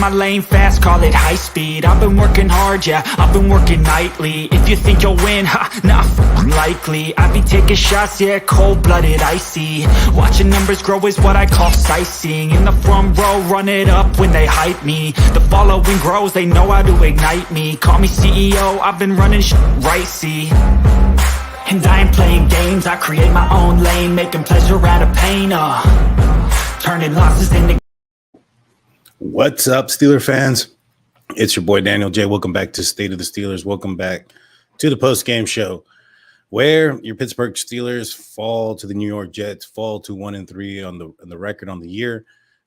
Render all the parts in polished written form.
my lane fast, call it high speed. I've been working hard, yeah, I've been working nightly. If you think you'll win, nah, likely. I be taking shots, yeah, cold-blooded, icy. Watching numbers grow is what I call sightseeing. In the front row, run it up when they hype me. The following grows, they know how to ignite me. Call me CEO, I've been running right, see. And I ain't playing games, I create my own lane, making pleasure out of pain, turning losses into... What's up, Steeler fans? It's your boy Daniel J. Welcome back to State of the Steelers. Welcome back to the post-game show, where your Pittsburgh Steelers fall to the New York Jets, fall to 1-3 on the record on the year,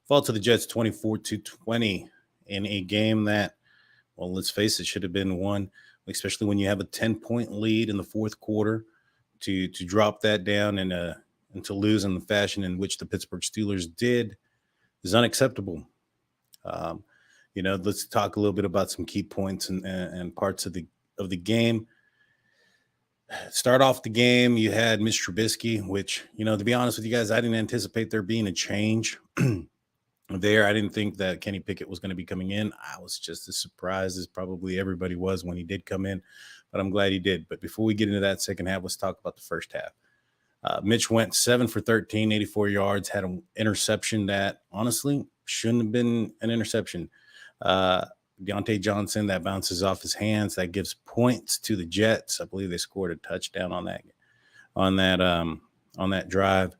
fall to the Jets 24-20 in a game that, well, let's face it, should have been won, especially when you have a 10-point lead in the fourth quarter. To drop that down and to lose in the fashion in which the Pittsburgh Steelers did is unacceptable. Let's talk a little bit about some key points and parts of the game. Start off the game, you had Mitch Trubisky, which, to be honest with you guys, I didn't anticipate there being a change there. I didn't think that Kenny Pickett was going to be coming in. I was just as surprised as probably everybody was when he did come in, but I'm glad he did. But before we get into that second half, let's talk about the first half. Mitch went 7 for 13, 84 yards, had an interception that honestly shouldn't have been an interception. Deontay Johnson, that bounces off his hands, that gives points to the Jets. I believe they scored a touchdown on that drive.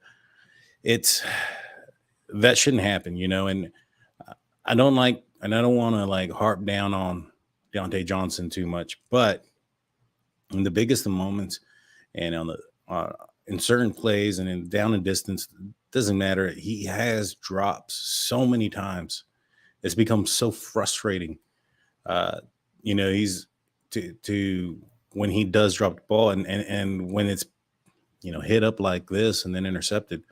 That shouldn't happen, and I don't want to harp down on Deontay Johnson too much, but in the biggest of moments and on the in certain plays and in down and distance, doesn't matter. He has drops so many times. It's become so frustrating. He's to when he does drop the ball and when it's, hit up like this and then intercepted,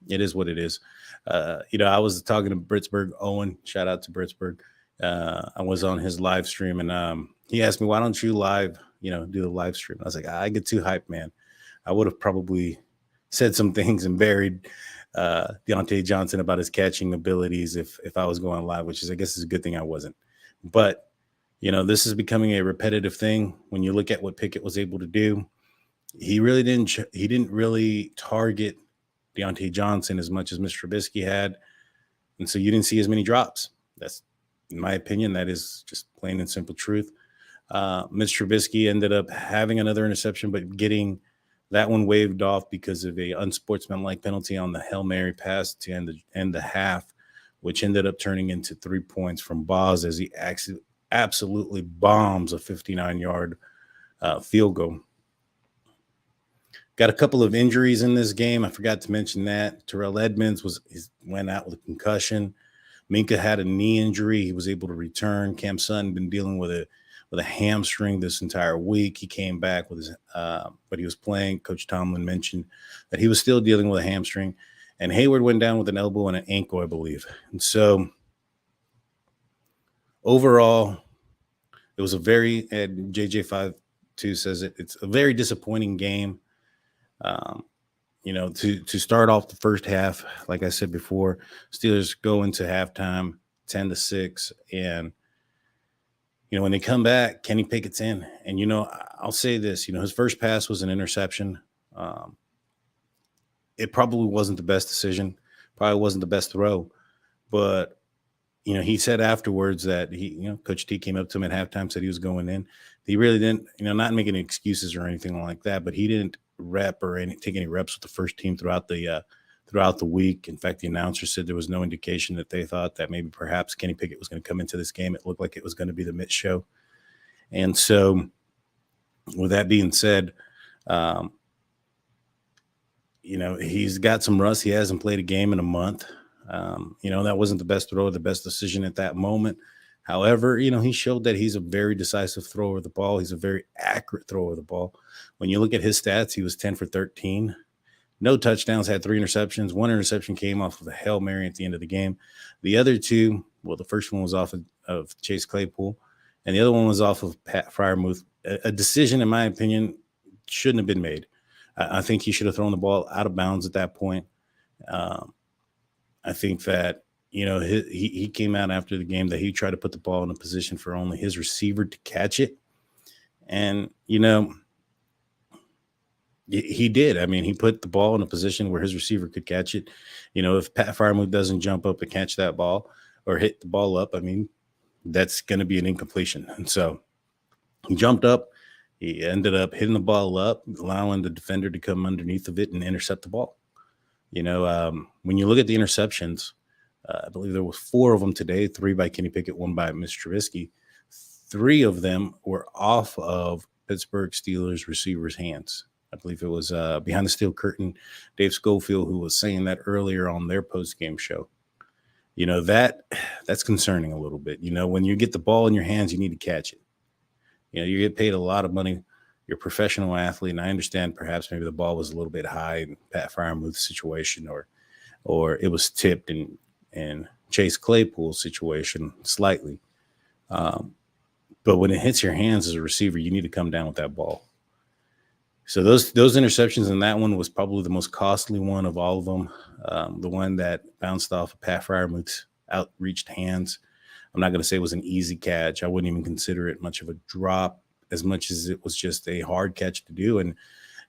it is what it is. I was talking to Pittsburgh Owen. Shout out to Pittsburgh. I was on his live stream and he asked me, why don't you do the live stream? I was like, I get too hyped, man. I would have probably said some things and buried Deontay Johnson about his catching abilities if I was going live, which is, I guess, is a good thing I wasn't. But, this is becoming a repetitive thing. When you look at what Pickett was able to do, he didn't really target Deontay Johnson as much as Mitch Trubisky had. And so you didn't see as many drops. That's, in my opinion, that is just plain and simple truth. Mitch Trubisky ended up having another interception, but getting that one waved off because of a unsportsmanlike penalty on the Hail Mary pass to end the half, which ended up turning into 3 points from Boz as he absolutely bombs a 59-yard field goal. Got a couple of injuries in this game. I forgot to mention that. Terrell Edmonds went out with a concussion. Minka had a knee injury. He was able to return. Cam Sutton been dealing with a hamstring this entire week. He came back with but he was playing. Coach Tomlin mentioned that he was still dealing with a hamstring. And Hayward went down with an elbow and an ankle, I believe. And so overall, it was and JJ52 says it's a very disappointing game. To start off the first half, like I said before, Steelers go into halftime 10-6, and when they come back, Kenny Pickett's in. And I'll say this, his first pass was an interception. It probably wasn't the best decision, probably wasn't the best throw, but he said afterwards that Coach T came up to him at halftime, said he was going in. He really didn't, not making excuses or anything like that, but he didn't rep or take any reps with the first team throughout the week. In fact, the announcer said there was no indication that they thought that maybe perhaps Kenny Pickett was going to come into this game. It looked like it was going to be the Mitch show. And so with that being said, he's got some rust. He hasn't played a game in a month. That wasn't the best throw or the best decision at that moment. However, he showed that he's a very decisive thrower of the ball. He's a very accurate thrower of the ball. When you look at his stats, he was 10 for 13. No touchdowns, had 3 interceptions. 1 interception came off of a Hail Mary at the end of the game. The other 2, the first one was off of Chase Claypool, and the other one was off of Pat Freiermuth. A decision, in my opinion, shouldn't have been made. I think he should have thrown the ball out of bounds at that point. I think that, he came out after the game that he tried to put the ball in a position for only his receiver to catch it. And, he did. I mean, he put the ball in a position where his receiver could catch it. If Pat Freiermuth doesn't jump up and catch that ball or hit the ball up, I mean, that's going to be an incompletion. And so he jumped up. He ended up hitting the ball up, allowing the defender to come underneath of it and intercept the ball. When you look at the interceptions, I believe there was 4 of them today, 3 by Kenny Pickett, 1 by Mitch Trubisky. 3 of them were off of Pittsburgh Steelers receivers' hands. I believe it was behind the steel curtain, Dave Schofield, who was saying that earlier on their post-game show. That's concerning a little bit. When you get the ball in your hands, you need to catch it. You get paid a lot of money. You're a professional athlete, and I understand perhaps maybe the ball was a little bit high in Pat Freiermuth's situation, or it was tipped in Chase Claypool's situation slightly. But when it hits your hands as a receiver, you need to come down with that ball. So those interceptions, and that one was probably the most costly one of all of them. The one that bounced off of Pat Freiermuth's outreached hands. I'm not going to say it was an easy catch. I wouldn't even consider it much of a drop, as much as it was just a hard catch to do. And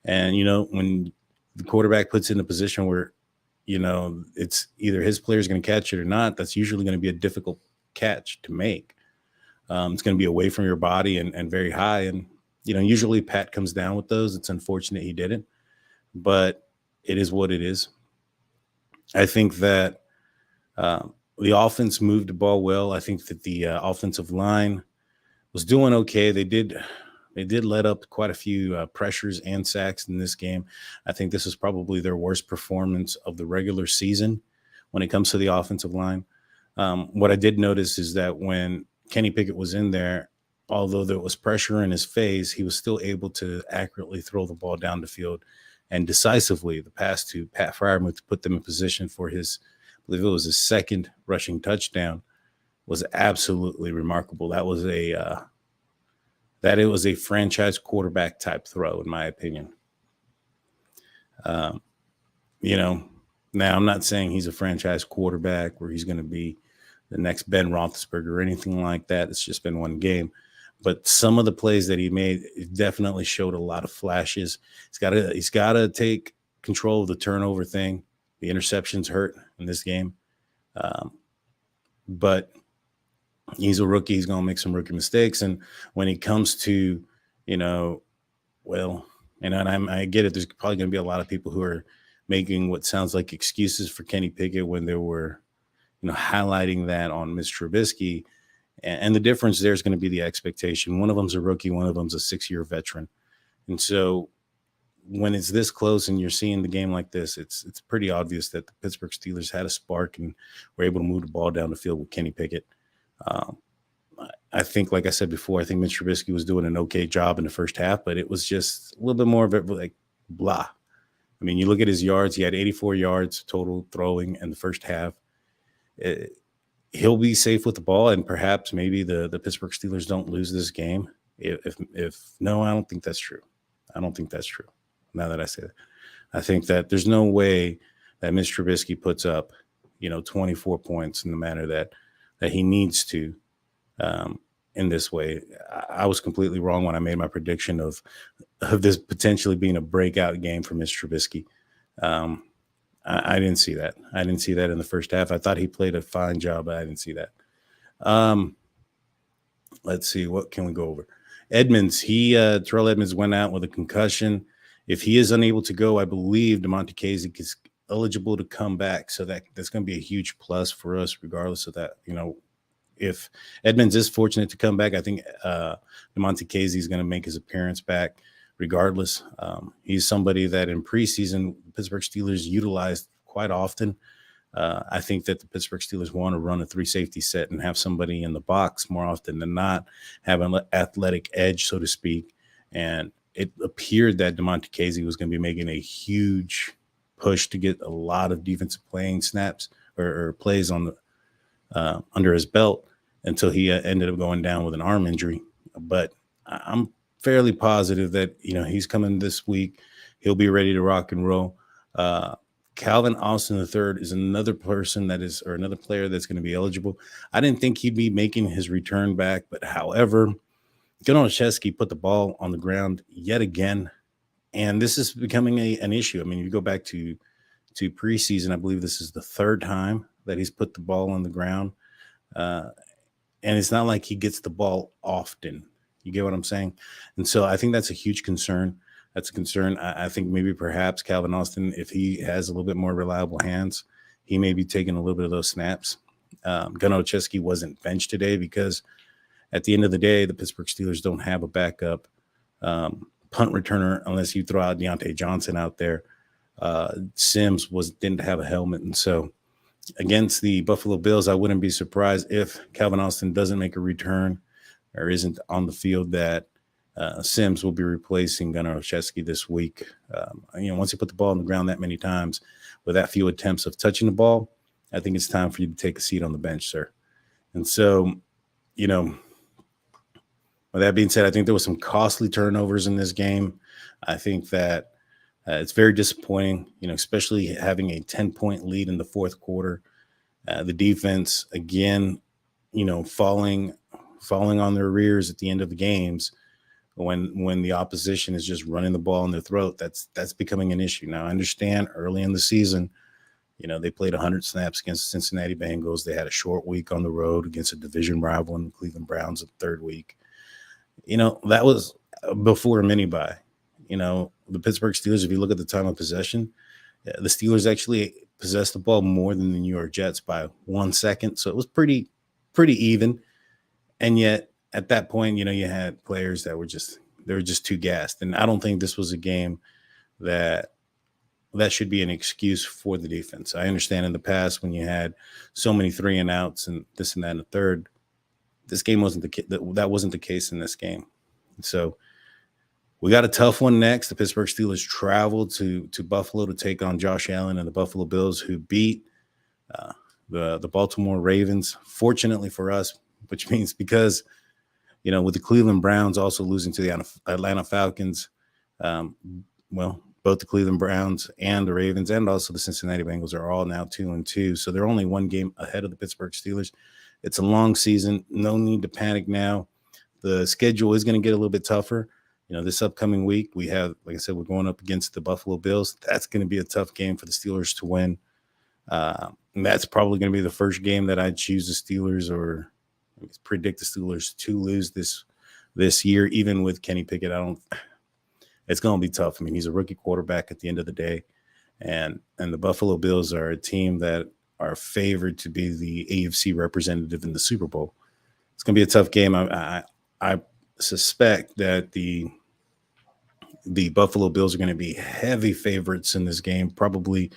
when the quarterback puts in a position where, it's either his player is going to catch it or not, that's usually going to be a difficult catch to make. It's going to be away from your body and very high. And, usually Pat comes down with those. It's unfortunate he didn't, but it is what it is. I think that the offense moved the ball well. I think that the offensive line was doing okay. They did let up quite a few pressures and sacks in this game. I think this is probably their worst performance of the regular season when it comes to the offensive line. What I did notice is that when Kenny Pickett was in there, although there was pressure in his face, he was still able to accurately throw the ball down the field and decisively. The pass to Pat Freiermuth to put them in position for his, I believe it was his second rushing touchdown, was absolutely remarkable. It was a franchise quarterback type throw, in my opinion. Now I'm not saying he's a franchise quarterback where he's going to be the next Ben Roethlisberger or anything like that. It's just been one game. But some of the plays that he made definitely showed a lot of flashes. He's got to take control of the turnover thing. The interceptions hurt in this game. But he's a rookie. He's going to make some rookie mistakes. And when it comes to, I get it. There's probably going to be a lot of people who are making what sounds like excuses for Kenny Pickett when they were, highlighting that on Mitch Trubisky. And the difference there is going to be the expectation. One of them's a rookie. One of them's a 6-year veteran. And so when it's this close and you're seeing the game like this, it's pretty obvious that the Pittsburgh Steelers had a spark and were able to move the ball down the field with Kenny Pickett. I think, like I said before, I think Mitch Trubisky was doing an okay job in the first half, but it was just a little bit more of it like blah. I mean, you look at his yards. He had 84 yards total throwing in the first half. He'll be safe with the ball, and perhaps maybe the Pittsburgh Steelers don't lose this game. No, I don't think that's true. I don't think that's true. Now that I say that, I think that there's no way that Mitch Trubisky puts up, 24 points in the manner that he needs to in this way. I was completely wrong when I made my prediction of this potentially being a breakout game for Mitch Trubisky. I didn't see that. I didn't see that in the first half. I thought he played a fine job, but I didn't see that. Let's see. What can we go over? Edmonds. Terrell Edmonds went out with a concussion. If he is unable to go, I believe DeMonte Casey is eligible to come back. So that's going to be a huge plus for us, regardless of that. If Edmonds is fortunate to come back, I think DeMonte Casey is going to make his appearance back. Regardless, he's somebody that in preseason Pittsburgh Steelers utilized quite often. I think that the Pittsburgh Steelers want to run a 3-safety set and have somebody in the box more often than not, have an athletic edge, so to speak. And it appeared that DeMonte Casey was going to be making a huge push to get a lot of defensive playing snaps or plays on the under his belt until he ended up going down with an arm injury. But I'm fairly positive that he's coming this week. He'll be ready to rock and roll. Calvin Austin III is another person that is, or another player that's going to be eligible. I didn't think he'd be making his return back, but however, Gunnar put the ball on the ground yet again, and this is becoming an issue. I mean, you go back to preseason, I believe this is the third time that he's put the ball on the ground, and it's not like he gets the ball often. You get what I'm saying? And so I think that's a huge concern. That's a concern. I think maybe perhaps Calvin Austin, if he has a little bit more reliable hands, he may be taking a little bit of those snaps. Gunnar wasn't benched today because at the end of the day, the Pittsburgh Steelers don't have a backup punt returner unless you throw out Deontay Johnson out there. Sims didn't have a helmet. And so against the Buffalo Bills, I wouldn't be surprised if Calvin Austin doesn't make a return or isn't on the field, that Sims will be replacing Gunnar this week. Once you put the ball on the ground that many times with that few attempts of touching the ball, I think it's time for you to take a seat on the bench, sir. And so, with that being said, I think there was some costly turnovers in this game. I think that it's very disappointing, especially having a 10-point lead in the fourth quarter. The defense, again, falling on their rears at the end of the games when the opposition is just running the ball in their throat. That's becoming an issue. Now, I understand early in the season, they played 100 snaps against the Cincinnati Bengals. They had a short week on the road against a division rival in the Cleveland Browns the third week. That was before a mini bye. The Pittsburgh Steelers, if you look at the time of possession, the Steelers actually possessed the ball more than the New York Jets by 1 second. So it was pretty even. And yet at that point, you had players that were just too gassed. And I don't think this was a game that should be an excuse for the defense. I understand in the past when you had so many 3 and outs and this and that and the third, this game that wasn't the case in this game. And so we got a tough one next. The Pittsburgh Steelers traveled to Buffalo to take on Josh Allen and the Buffalo Bills, who beat the Baltimore Ravens. Fortunately for us, which means because, with the Cleveland Browns also losing to the Atlanta Falcons, both the Cleveland Browns and the Ravens and also the Cincinnati Bengals are all now 2-2. So they're only 1 game ahead of the Pittsburgh Steelers. It's a long season. No need to panic now. The schedule is going to get a little bit tougher. This upcoming week, we have, like I said, we're going up against the Buffalo Bills. That's going to be a tough game for the Steelers to win. And that's probably going to be the first game that I choose the Steelers or predict the Steelers to lose this year, even with Kenny Pickett. It's going to be tough. I mean, he's a rookie quarterback at the end of the day. And the Buffalo Bills are a team that are favored to be the AFC representative in the Super Bowl. It's going to be a tough game. I suspect that the Buffalo Bills are going to be heavy favorites in this game, probably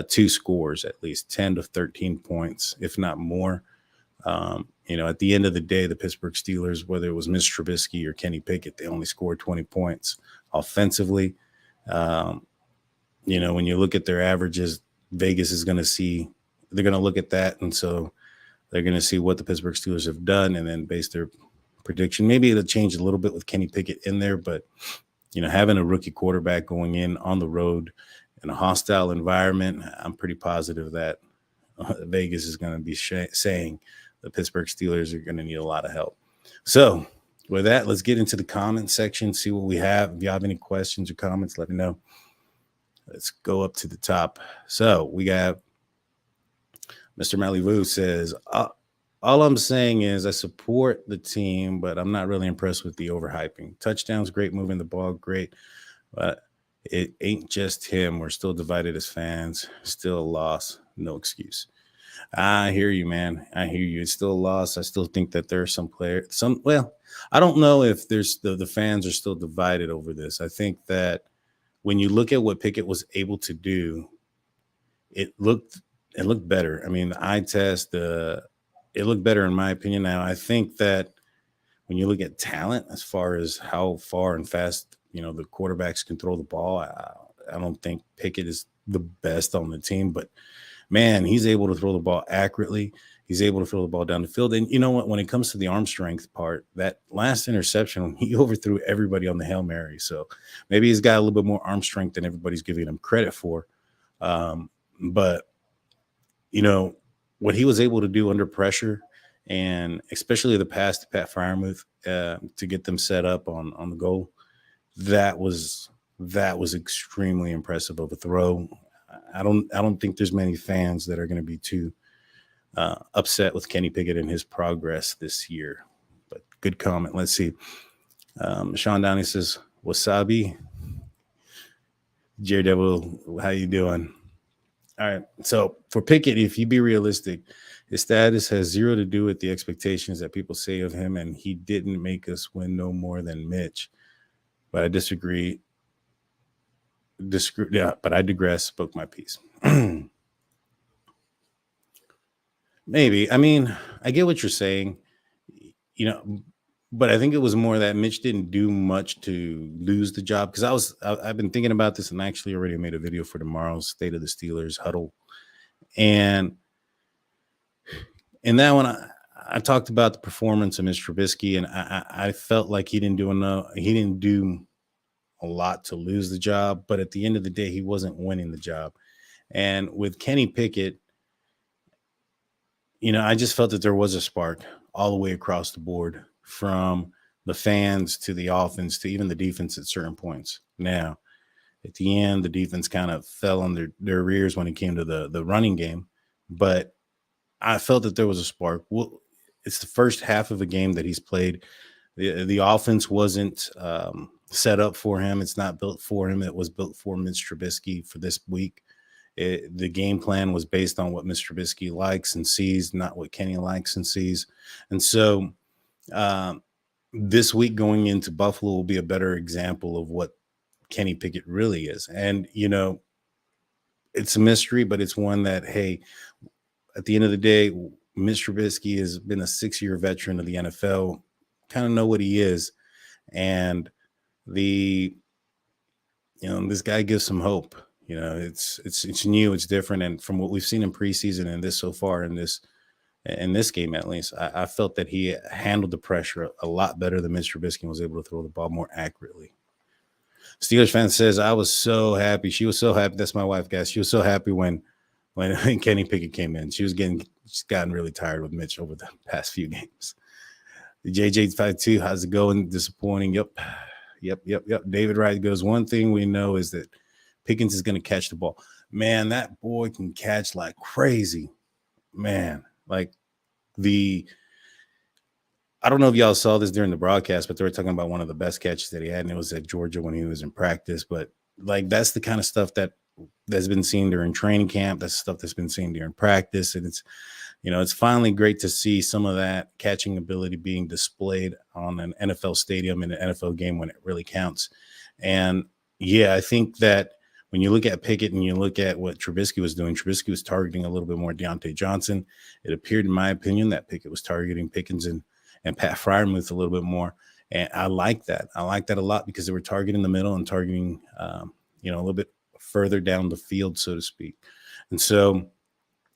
2 scores, at least 10 to 13 points, if not more. At the end of the day, the Pittsburgh Steelers, whether it was Mitch Trubisky or Kenny Pickett, they only scored 20 points offensively. When you look at their averages, Vegas is going to see, they're going to look at that. And so they're going to see what the Pittsburgh Steelers have done and then base their prediction. Maybe it'll change a little bit with Kenny Pickett in there, but, having a rookie quarterback going in on the road in a hostile environment, I'm pretty positive that Vegas is going to be saying the Pittsburgh Steelers are going to need a lot of help. So with that, let's get into the comment section, see what we have. If you have any questions or comments, let me know. Let's go up to the top. So we got Mr. Malibu says, all I'm saying is I support the team, but I'm not really impressed with the overhyping. Touchdowns, great. Moving the ball, great. But it ain't just him. We're still divided as fans. Still a loss. No excuse. I hear you, man. I hear you. It's still a loss. I still think that there are some players. I don't know if there's the fans are still divided over this. I think that when you look at what Pickett was able to do, it looked better. I mean, the eye test, it looked better in my opinion. Now, I think that when you look at talent, as far as how far and fast, the quarterbacks can throw the ball, I don't think Pickett is the best on the team, but man, he's able to throw the ball accurately. He's able to throw the ball down the field. And you know what? When it comes to the arm strength part, that last interception, he overthrew everybody on the Hail Mary. So maybe he's got a little bit more arm strength than everybody's giving him credit for. But you know what he was able to do under pressure, and especially the pass to Pat Fryermuth to get them set up on the goal. That was extremely impressive of a throw. I don't think there's many fans that are going to be too upset with Kenny Pickett and his progress this year. But good comment. Let's see. Sean Downey says, "Wasabi, Devil, how you doing?" All right. So for Pickett, if you be realistic, his status has zero to do with the expectations that people say of him, and he didn't make us win no more than Mitch. But I disagree. Yeah, but I digress. Spoke my piece. Maybe. I mean, I get what you're saying, you know, but I think it was more that Mitch didn't do much to lose the job, because I've been thinking about this, and actually already made a video for tomorrow's State of the Steelers huddle, and in that one I talked about the performance of Mitch Trubisky, and I felt like he didn't do enough. He didn't do a lot to lose the job, but at the end of the day, he wasn't winning the job. And with Kenny Pickett, I just felt that there was a spark all the way across the board, from the fans to the offense to even the defense at certain points. Now, at the end, the defense kind of fell on their rears when it came to the running game, but I felt that there was a spark. Well, it's the first half of a game that he's played. The offense wasn't set up for him. It's not built for him. It was built for Mitch Trubisky for this week. The game plan was based on what Mr. Trubisky likes and sees, not what Kenny likes and sees. And so this week going into Buffalo will be a better example of what Kenny Pickett really is. And, it's a mystery, but it's one that, hey, at the end of the day, Mr. Trubisky has been a 6-year veteran of the NFL, kind of know what he is. And this guy gives some hope. It's new, it's different, and from what we've seen in preseason and this so far in this game, at least, I felt that he handled the pressure a lot better than Mr. Trubisky, was able to throw the ball more accurately. Steelers fan says, "I was so happy." She was so happy. That's my wife, guys. She was so happy when Kenny Pickett came in. She's gotten really tired with Mitch over the past few games. The JJ52, how's it going? Disappointing. Yep. David Wright goes, "One thing we know is that Pickens is going to catch the ball." Man, that boy can catch like crazy. Man, like I don't know if y'all saw this during the broadcast, but they were talking about one of the best catches that he had, and it was at Georgia when he was in practice. But like, that's the kind of stuff that's been seen during training camp. That's stuff that's been seen during practice. And it's finally great to see some of that catching ability being displayed on an NFL stadium in an NFL game when it really counts. And yeah, I think that when you look at Pickett and you look at what Trubisky was doing, Trubisky was targeting a little bit more Deontay Johnson. It appeared, in my opinion, that Pickett was targeting Pickens and Pat Fryermuth a little bit more. And I like that. I like that a lot, because they were targeting the middle and targeting, a little bit further down the field, so to speak. And so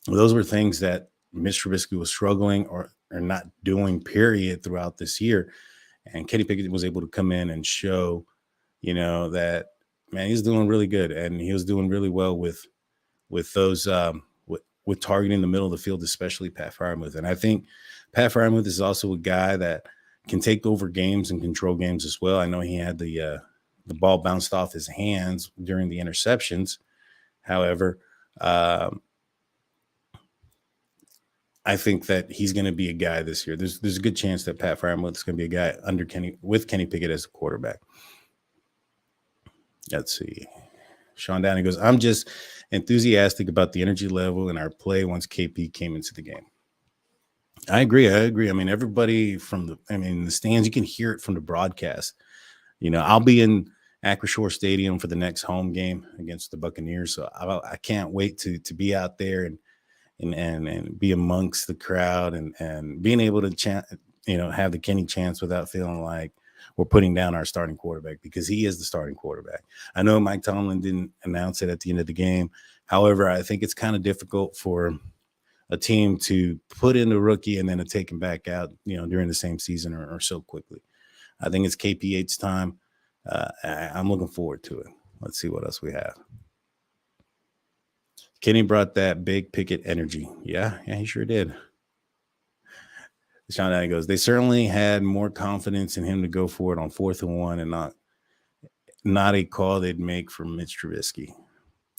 those were things that Mitch Trubisky was struggling or not doing, period, throughout this year. And Kenny Pickett was able to come in and show, that, man, he's doing really good. And he was doing really well with those, with targeting the middle of the field, especially Pat Fryermuth. And I think Pat Fryermuth is also a guy that can take over games and control games as well. I know he had the ball bounced off his hands during the interceptions. However, I think that he's going to be a guy this year. There's a good chance that Pat Fryermuth is going to be a guy with Kenny Pickett as a quarterback. Let's see. Sean Downey goes, "I'm just enthusiastic about the energy level in our play once KP came into the game." I agree. I mean, everybody the stands, you can hear it from the broadcast. I'll be in Acrisure Stadium for the next home game against the Buccaneers, so I can't wait to be out there and be amongst the crowd and being able to have the Kenny chance without feeling like we're putting down our starting quarterback, because he is the starting quarterback. I know Mike Tomlin didn't announce it at the end of the game. However, I think it's kind of difficult for a team to put in a rookie and then to take him back out, during the same season or so quickly. I think it's KP8's time. I'm looking forward to it. Let's see what else we have. Kenny brought that big Pickett energy. Yeah, he sure did. Sean Allen goes, they certainly had more confidence in him to go for it on 4th and 1 and not a call they'd make for Mitch Trubisky.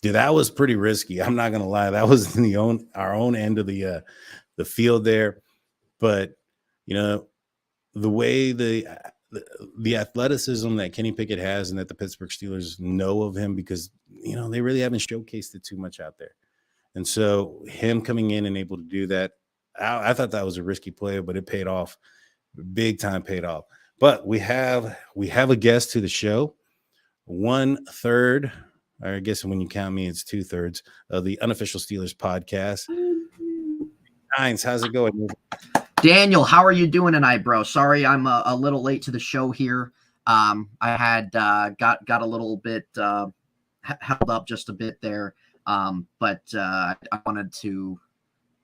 Dude, that was pretty risky. I'm not gonna lie. That was in our own end of the field there. But the way the athleticism that Kenny Pickett has and that the Pittsburgh Steelers know of him, because they really haven't showcased it too much out there. And so him coming in and able to do that, I thought that was a risky play, but it paid off. Big time paid off. But we have a guest to the show. 1/3, or I guess when you count me, it's 2/3 of the Unofficial Steelers podcast. Hines, how's it going? Daniel, how are you doing tonight, bro? Sorry, I'm a little late to the show here. I had got a little bit held up just a bit there, but I wanted to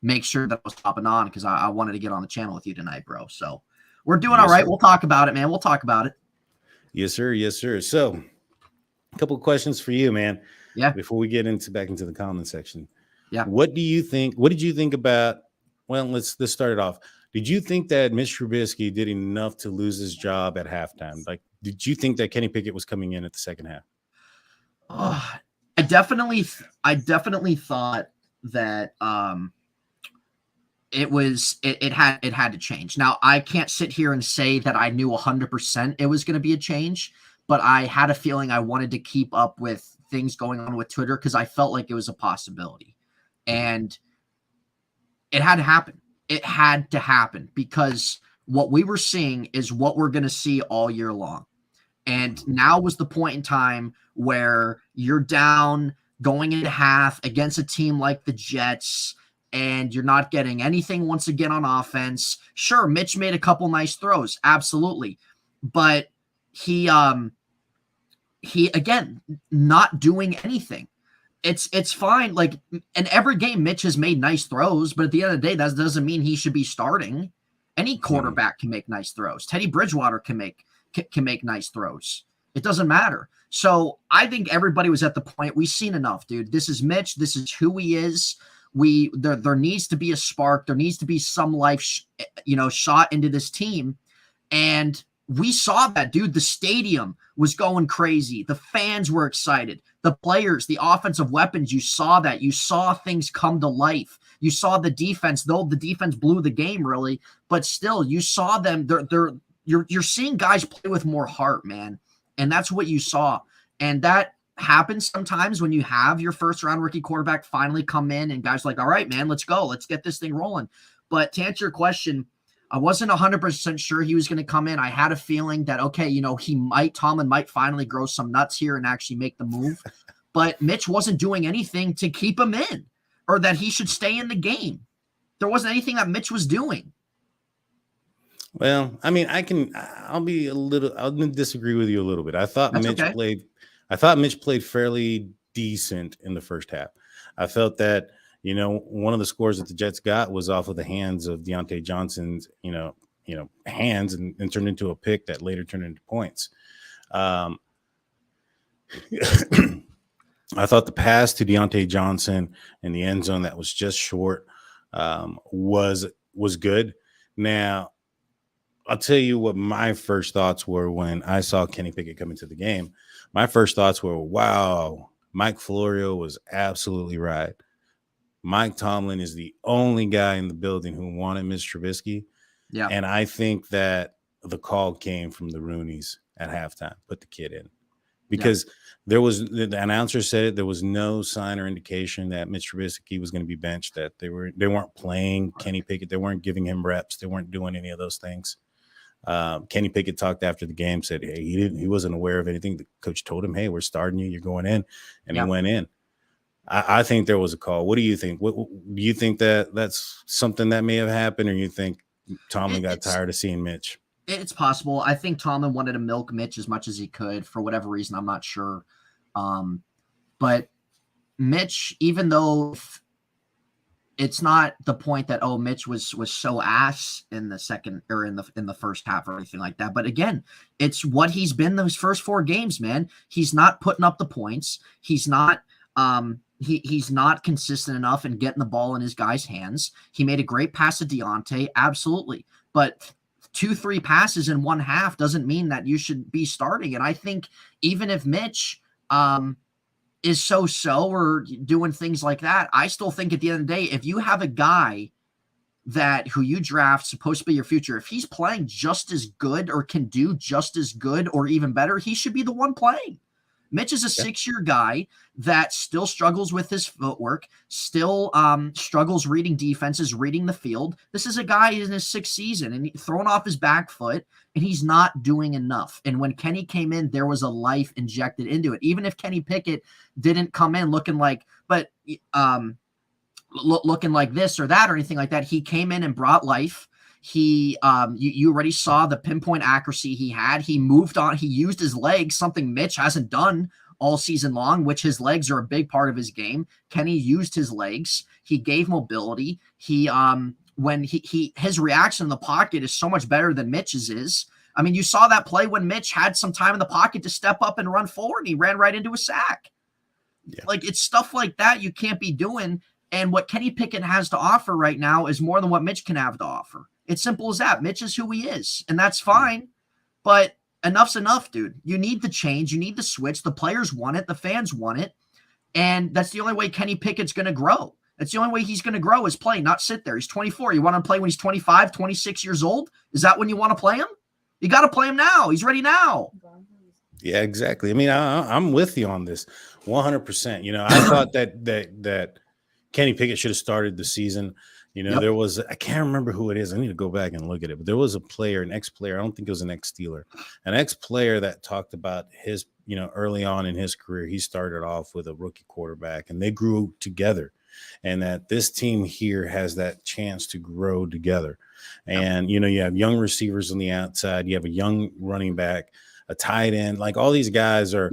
make sure that I was hopping on because I wanted to get on the channel with you tonight, bro. So we're doing all right. Sir. We'll talk about it, man. We'll talk about it. Yes, sir. Yes, sir. So a couple of questions for you, man. Yeah. Before we get back into the comment section. Yeah. What did you think about, well, let's start it off. Did you think that Mitch Trubisky did enough to lose his job at halftime? Like, did you think that Kenny Pickett was coming in at the second half? I definitely thought that it had to change. Now, I can't sit here and say that I knew 100% it was going to be a change, but I had a feeling I wanted to keep up with things going on with Twitter because I felt like it was a possibility. And it had to happen. It had to happen because what we were seeing is what we're going to see all year long. And now was the point in time where you're down going into half against a team like the Jets, and you're not getting anything once again on offense. Sure, Mitch made a couple nice throws, absolutely. But he again, not doing anything. It's fine. Like in every game, Mitch has made nice throws, but at the end of the day, that doesn't mean he should be starting. Any quarterback can make nice throws. Teddy Bridgewater can make nice throws. It doesn't matter. So I think everybody was at the point, we've seen enough, dude. This is Mitch. This is who he is. There needs to be a spark. There needs to be some life, shot into this team. And we saw that, dude. The stadium was going crazy. The fans were excited. The players, the offensive weapons, you saw that. You saw things come to life. You saw the defense, though the defense blew the game, really. But still, you saw them. You're seeing guys play with more heart, man. And that's what you saw. And that happens sometimes when you have your first-round rookie quarterback finally come in and guys are like, all right, man, let's go. Let's get this thing rolling. But to answer your question, I wasn't 100% sure he was going to come in. I had a feeling that, okay, Tomlin might finally grow some nuts here and actually make the move. But Mitch wasn't doing anything to keep him in or that he should stay in the game. There wasn't anything that Mitch was doing. Well, I mean, I'll disagree with you a little bit. I thought Mitch played fairly decent in the first half. I felt that, one of the scores that the Jets got was off of the hands of Deontay Johnson's, hands and turned into a pick that later turned into points. I thought the pass to Deontay Johnson in the end zone that was just short was good. Now, I'll tell you what my first thoughts were when I saw Kenny Pickett come into the game. My first thoughts were, wow, Mike Florio was absolutely right. Mike Tomlin is the only guy in the building who wanted Mitch Trubisky. Yeah. And I think that the call came from the Roonies at halftime, put the kid in. Because the announcer said it, there was no sign or indication that Mitch Trubisky was going to be benched, that they weren't playing Kenny Pickett. They weren't giving him reps. They weren't doing any of those things. Kenny Pickett talked after the game, said, hey, he wasn't aware of anything. The coach told him, hey, we're starting you. You're going in. And he went in. I think there was a call. What do you think? Do you think that that's something that may have happened, or you think Tomlin got tired of seeing Mitch? It's possible. I think Tomlin wanted to milk Mitch as much as he could for whatever reason. I'm not sure. But Mitch, even though it's not the point that, Mitch was so ass in the second or in the first half or anything like that. But again, it's what he's been those first 4 games, man. He's not putting up the points. He's not, he's not consistent enough in getting the ball in his guys' hands. He made a great pass to Deontay, absolutely. But 2-3 passes in one half doesn't mean that you should be starting. And I think even if Mitch is so-so or doing things like that, I still think at the end of the day, if you have a guy that who you draft supposed to be your future, if he's playing just as good or can do just as good or even better, he should be the one playing. Mitch is a 6-year guy that still struggles with his footwork, still struggles reading defenses, reading the field. This is a guy in his 6th season and thrown off his back foot, and he's not doing enough. And when Kenny came in, there was a life injected into it. Even if Kenny Pickett didn't come in looking like, looking like this or that or anything like that, he came in and brought life. He, you already saw the pinpoint accuracy he had. He moved on. He used his legs, something Mitch hasn't done all season long, which his legs are a big part of his game. Kenny used his legs. He gave mobility. He, when his reaction in the pocket is so much better than Mitch's is. I mean, you saw that play when Mitch had some time in the pocket to step up and run forward, and he ran right into a sack. Yeah. Like, it's stuff like that you can't be doing. And what Kenny Pickett has to offer right now is more than what Mitch can have to offer. It's simple as that. Mitch is who he is, and that's fine. But enough's enough, dude. You need the change. You need the switch. The players want it. The fans want it. And that's the only way Kenny Pickett's going to grow. That's the only way he's going to grow is play, not sit there. He's 24. You want to play when he's 25, 26 years old? Is that when you want to play him? You got to play him now. He's ready now. Yeah, exactly. I mean, I'm with you on this 100%. You know, I thought that Kenny Pickett should have started the season. You know, there was, I can't remember who it is. I need to go back and look at it. But there was a player, an ex-player. I don't think it was an ex-Steeler, an ex-player that talked about his, you know, early on in his career, he started off with a rookie quarterback and they grew together. And that this team here has that chance to grow together. And, you know, you have young receivers on the outside. You have a young running back, a tight end. Like all these guys are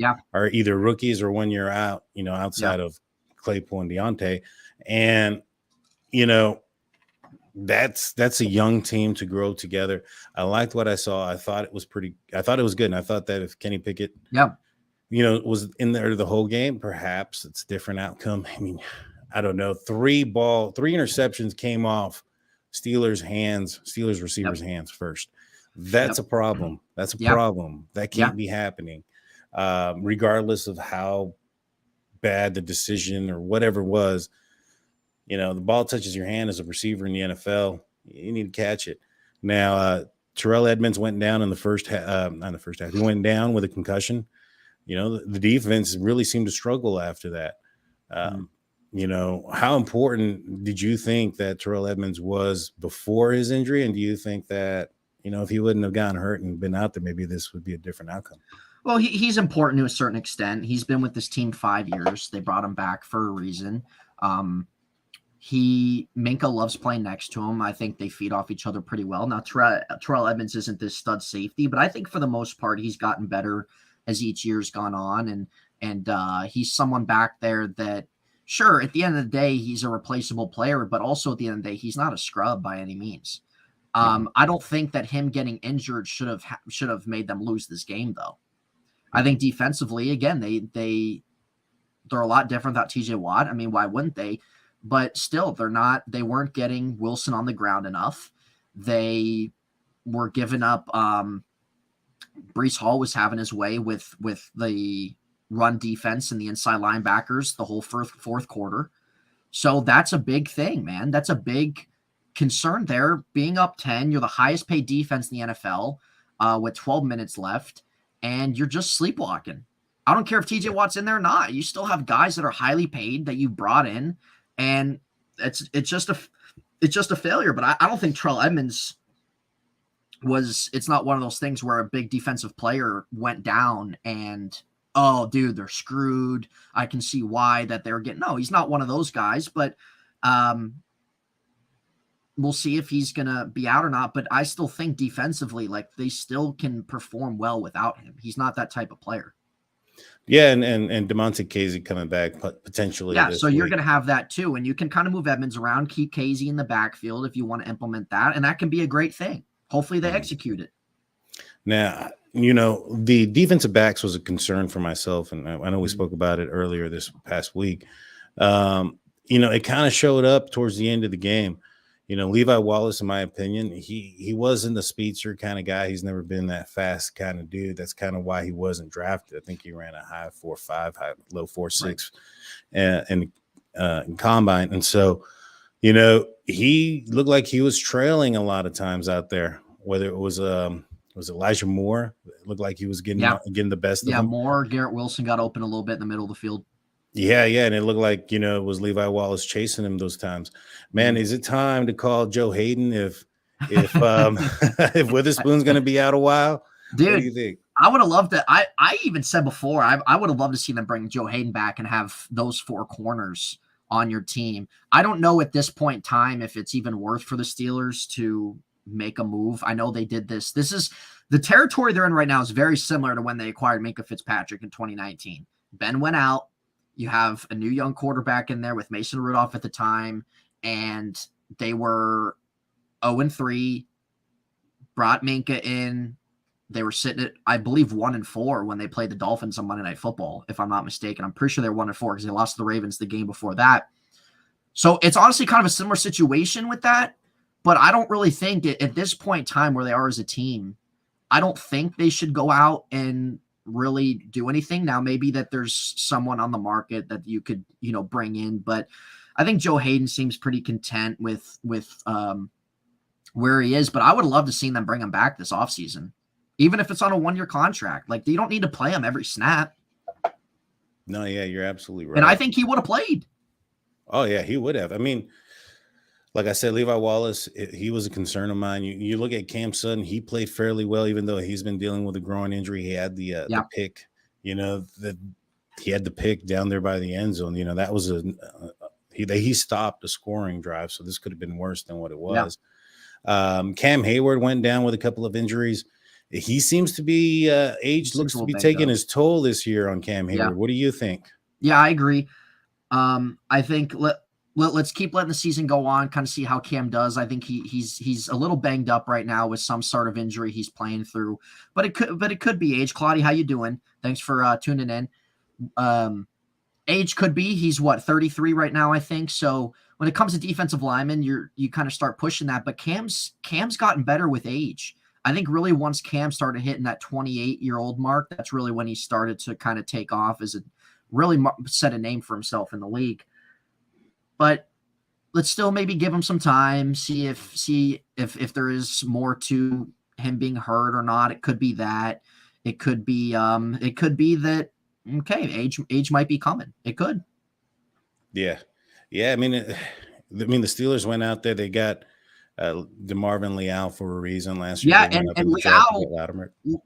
either rookies or when you're out, you know, outside of Claypool and Deontay. And, you know, that's a young team to grow together. I liked what I saw. I thought it was good. And I thought that if Kenny Pickett, you know, was in there the whole game, perhaps it's a different outcome. I mean, I don't know. 3 interceptions came off Steelers receivers' hands first. That's a problem. That's a problem. That can't be happening. Regardless of how bad the decision or whatever was. You know, the ball touches your hand as a receiver in the NFL. You need to catch it. Now, Terrell Edmonds went down in the first half. Not the first half. He went down with a concussion. You know, the defense really seemed to struggle after that. You know, how important did you think that Terrell Edmonds was before his injury? And do you think that, you know, if he wouldn't have gotten hurt and been out there, maybe this would be a different outcome? Well, he's important to a certain extent. He's been with this team 5 years. They brought him back for a reason. Minka loves playing next to him. I think they feed off each other pretty well. Now, Terrell Edmonds isn't this stud safety, but I think for the most part, he's gotten better as each year's gone on. And he's someone back there that, sure, at the end of the day, he's a replaceable player, but also at the end of the day, he's not a scrub by any means. I don't think that him getting injured should have made them lose this game, though. I think defensively, again, they're a lot different without TJ Watt. I mean, why wouldn't they? But still, they weren't getting Wilson on the ground enough. They were giving up. Breece Hall was having his way with the run defense and the inside linebackers the whole fourth quarter. So that's a big thing, man. That's a big concern there. Being up 10, you're the highest paid defense in the NFL with 12 minutes left, and you're just sleepwalking. I don't care if TJ Watt's in there or not. You still have guys that are highly paid that you brought in. And it's just a failure. But I don't think Terrell Edmonds it's not one of those things where a big defensive player went down and, oh, dude, they're screwed. I can see why that they're getting. No, he's not one of those guys. But we'll see if he's going to be out or not. But I still think defensively, like, they still can perform well without him. He's not that type of player. Yeah, and DeMonte Casey coming back potentially. Yeah, so you're going to have that too, and you can kind of move Edmonds around, keep Casey in the backfield if you want to implement that, and that can be a great thing. Hopefully they execute it. Now, you know, the defensive backs was a concern for myself, and I know we spoke about it earlier this past week. It kind of showed up towards the end of the game. Levi Wallace, in my opinion, he wasn't the speedster kind of guy. He's never been that fast kind of dude. That's kind of why he wasn't drafted. I think he ran a high 4.5, low 4.6 in combine. And so, he looked like he was trailing a lot of times out there, whether it was Elijah Moore. It looked like he was getting the best of him. Moore, Garrett Wilson got open a little bit in the middle of the field. Yeah, and it looked like, it was Levi Wallace chasing him those times. Man, is it time to call Joe Hayden if if Witherspoon's going to be out a while? Dude, what do you think? I would have loved that. I even said before, I would have loved to see them bring Joe Hayden back and have those 4 corners on your team. I don't know at this point in time if it's even worth for the Steelers to make a move. I know they did this. This is the territory they're in right now is very similar to when they acquired Minkah Fitzpatrick in 2019. Ben went out. You have a new young quarterback in there with Mason Rudolph at the time, and they were 0-3, brought Minkah in. They were sitting at, I believe, 1-4 when they played the Dolphins on Monday Night Football, if I'm not mistaken. I'm pretty sure they're 1-4 because they lost to the Ravens the game before that. So it's honestly kind of a similar situation with that, but I don't really think at this point in time where they are as a team, I don't think they should go out and really do anything. Now, maybe that there's someone on the market that you could, bring in, but I think Joe Hayden seems pretty content with where he is, but I would love to see them bring him back this offseason, even if it's on a 1-year contract. Like, you don't need to play him every snap. No, yeah, you're absolutely right. And I think he would have played. Oh, yeah, he would have. I mean, like I said, Levi Wallace, he was a concern of mine. You look at Cam Sutton, he played fairly well, even though he's been dealing with a groin injury. He had the pick, he had the pick down there by the end zone. That was he stopped a scoring drive, so this could have been worse than what it was. Yeah. Cam Hayward went down with a couple of injuries. He seems to be age looks to be taking his toll this year on Cam Hayward. Yeah. What do you think? Yeah, I agree. I think let's keep letting the season go on, kind of see how Cam does. I think he's a little banged up right now with some sort of injury he's playing through, but it could be age. Claudia, how you doing? Thanks for tuning in. Age could be. He's 33 right now, I think. So when it comes to defensive linemen, you kind of start pushing that. But Cam's gotten better with age. I think really once Cam started hitting that 28-year-old mark, that's really when he started to kind of take off as a really set a name for himself in the league. But let's still maybe give him some time, see if there is more to him being hurt or not. It could be that. It could be that, okay, age might be coming. It could. Yeah. Yeah. I mean, the Steelers went out there. They got DeMarvin Leal for a reason last year. Yeah, and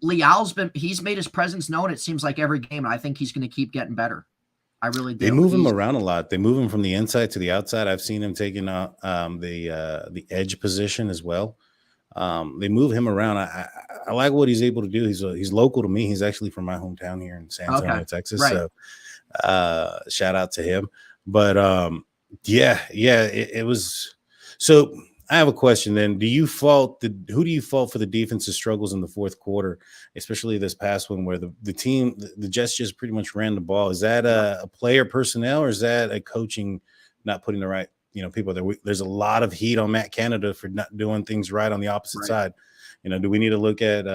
Leal's he's made his presence known, it seems like, every game, and I think he's going to keep getting better. I really do. They move him around a lot. They move him from the inside to the outside. I've seen him taking the edge position as well. They move him around. I like what he's able to do. He's local to me. He's actually from my hometown here in San Antonio, Texas. Right. So shout out to him. But it was. So I have a question then. Who do you fault for the defense's struggles in the fourth quarter, especially this past one where the Jets just pretty much ran the ball? Is that a player personnel, or is that a coaching not putting the right people there? There's a lot of heat on Matt Canada for not doing things right on the opposite side. Do we need to look at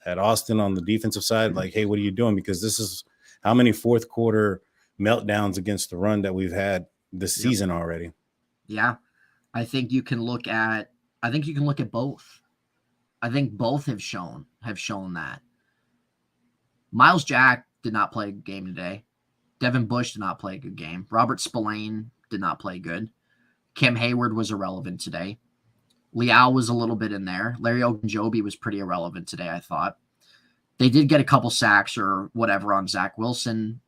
Austin on the defensive side? Like, hey, what are you doing? Because this is how many fourth quarter meltdowns against the run that we've had this season already. Yeah. I think you can look at both. I think both have shown that. Miles Jack did not play a good game today. Devin Bush did not play a good game. Robert Spillane did not play good. Cam Hayward was irrelevant today. Leal was a little bit in there. Larry Ogunjobi was pretty irrelevant today, I thought. They did get a couple sacks or whatever on Zach Wilson.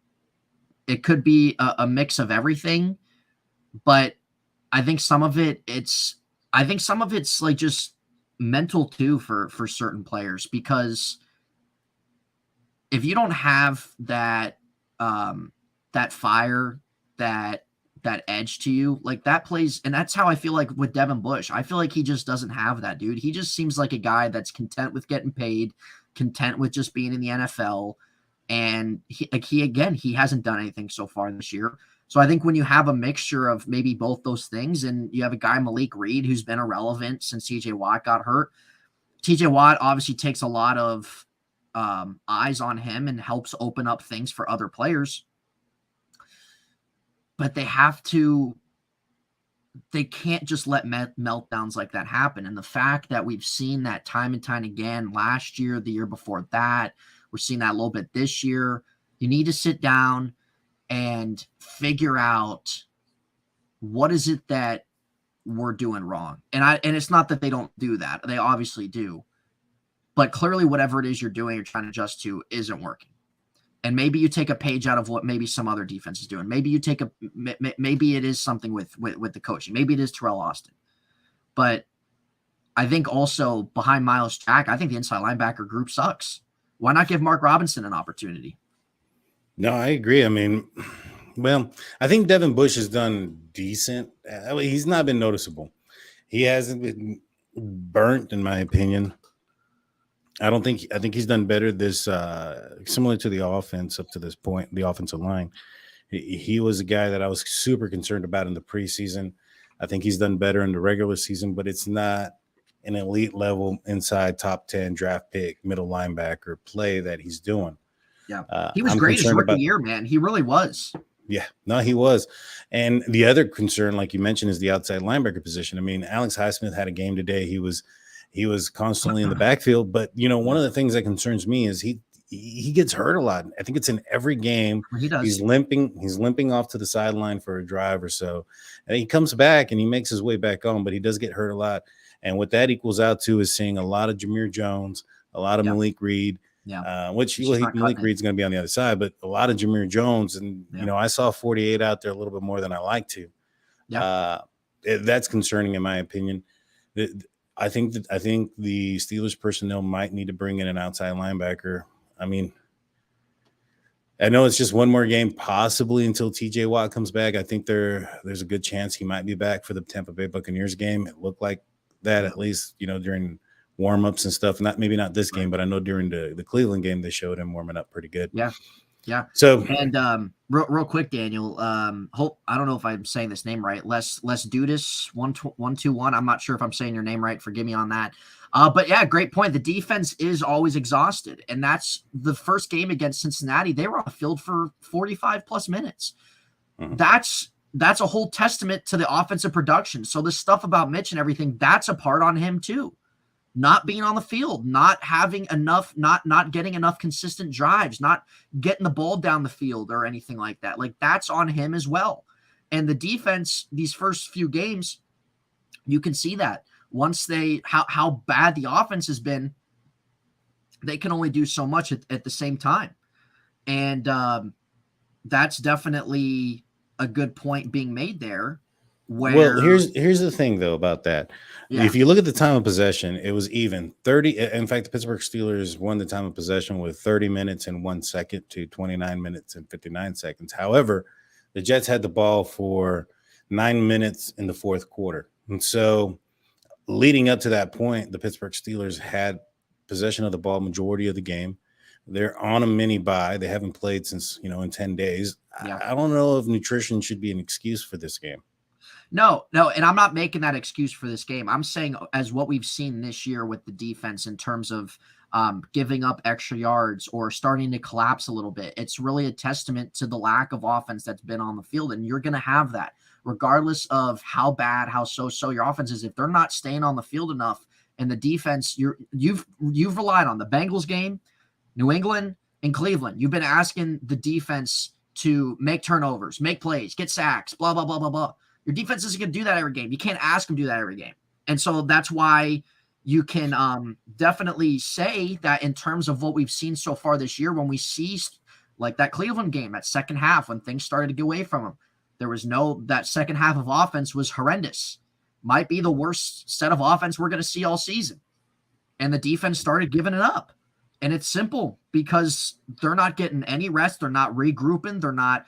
It could be a mix of everything, but I think some of it's like just mental too for certain players, because if you don't have that fire, that edge to you, like that plays, and that's how I feel like with Devin Bush. I feel like he just doesn't have that, dude. He just seems like a guy that's content with getting paid, content with just being in the NFL, and he hasn't done anything so far this year. So I think when you have a mixture of maybe both those things, and you have a guy, Malik Reed, who's been irrelevant since TJ Watt got hurt. TJ Watt obviously takes a lot of eyes on him and helps open up things for other players. But they can't just let meltdowns like that happen. And the fact that we've seen that time and time again last year, the year before that, we're seeing that a little bit this year. You need to sit down and figure out what is it that we're doing wrong. And it's not that they don't do that. They obviously do. But clearly whatever it is you're doing, you're trying to adjust to, isn't working. And maybe you take a page out of what maybe some other defense is doing. Maybe maybe it is something with the coaching. Maybe it is Terrell Austin. But I think also behind Miles Jack, I think the inside linebacker group sucks. Why not give Mark Robinson an opportunity? No, I agree. I mean, well, I think Devin Bush has done decent. He's not been noticeable. He hasn't been burnt, in my opinion. I think he's done better this similar to the offense up to this point, the offensive line. He was a guy that I was super concerned about in the preseason. I think he's done better in the regular season, but it's not an elite level inside top 10 draft pick, middle linebacker play that he's doing. Yeah. He was great his rookie year, man. He really was. Yeah, no, he was. And the other concern, like you mentioned, is the outside linebacker position. I mean, Alex Highsmith had a game today. He was constantly in the backfield. But, one of the things that concerns me is he gets hurt a lot. I think it's in every game. He does. He's limping off to the sideline for a drive or so. And he comes back and he makes his way back on, but he does get hurt a lot. And what that equals out to is seeing a lot of Jameer Jones, a lot of Malik Reed. Yeah, Malik Reed's going to be on the other side, but a lot of Jameer Jones. And, I saw 48 out there a little bit more than I like to. Yeah. That's concerning in my opinion. I think the Steelers personnel might need to bring in an outside linebacker. I mean, I know it's just one more game possibly until TJ Watt comes back. I think there's a good chance he might be back for the Tampa Bay Buccaneers game. It looked like that at least, during warm-ups and stuff. Maybe not this game, but I know during the Cleveland game they showed him warming up pretty good. Yeah. So and real quick, Daniel. I don't know if I'm saying this name right. Les Dudas 121. I'm not sure if I'm saying your name right. Forgive me on that. But yeah, great point. The defense is always exhausted, and that's the first game against Cincinnati. They were on the field for 45 plus minutes. Mm-hmm. That's a whole testament to the offensive production. So the stuff about Mitch and everything, that's a part on him too. Not being on the field, not having enough, not getting enough consistent drives, not getting the ball down the field or anything like that. Like that's on him as well. And the defense, these first few games, you can see that once how bad the offense has been, they can only do so much at the same time. And that's definitely a good point being made there. Well, here's the thing though about that. Yeah. If you look at the time of possession, it was even 30. In fact, the Pittsburgh Steelers won the time of possession with 30 minutes and 1 second to 29 minutes and 59 seconds. However, the Jets had the ball for 9 minutes in the fourth quarter. And so leading up to that point, the Pittsburgh Steelers had possession of the ball majority of the game. They're on a mini bye. They haven't played since, in 10 days. Yeah. I don't know if nutrition should be an excuse for this game. No, and I'm not making that excuse for this game. I'm saying as what we've seen this year with the defense in terms of giving up extra yards or starting to collapse a little bit. It's really a testament to the lack of offense that's been on the field, and you're going to have that regardless of how bad, how so your offense is. If they're not staying on the field enough, and the defense you've relied on the Bengals game, New England, and Cleveland. You've been asking the defense to make turnovers, make plays, get sacks, blah blah blah blah blah. Your defense isn't going to do that every game. You can't ask them to do that every game. And so that's why you can definitely say that in terms of what we've seen so far this year, when we see like that Cleveland game, that second half, when things started to get away from them, that second half of offense was horrendous. Might be the worst set of offense we're going to see all season. And the defense started giving it up. And it's simple because they're not getting any rest. They're not regrouping. They're not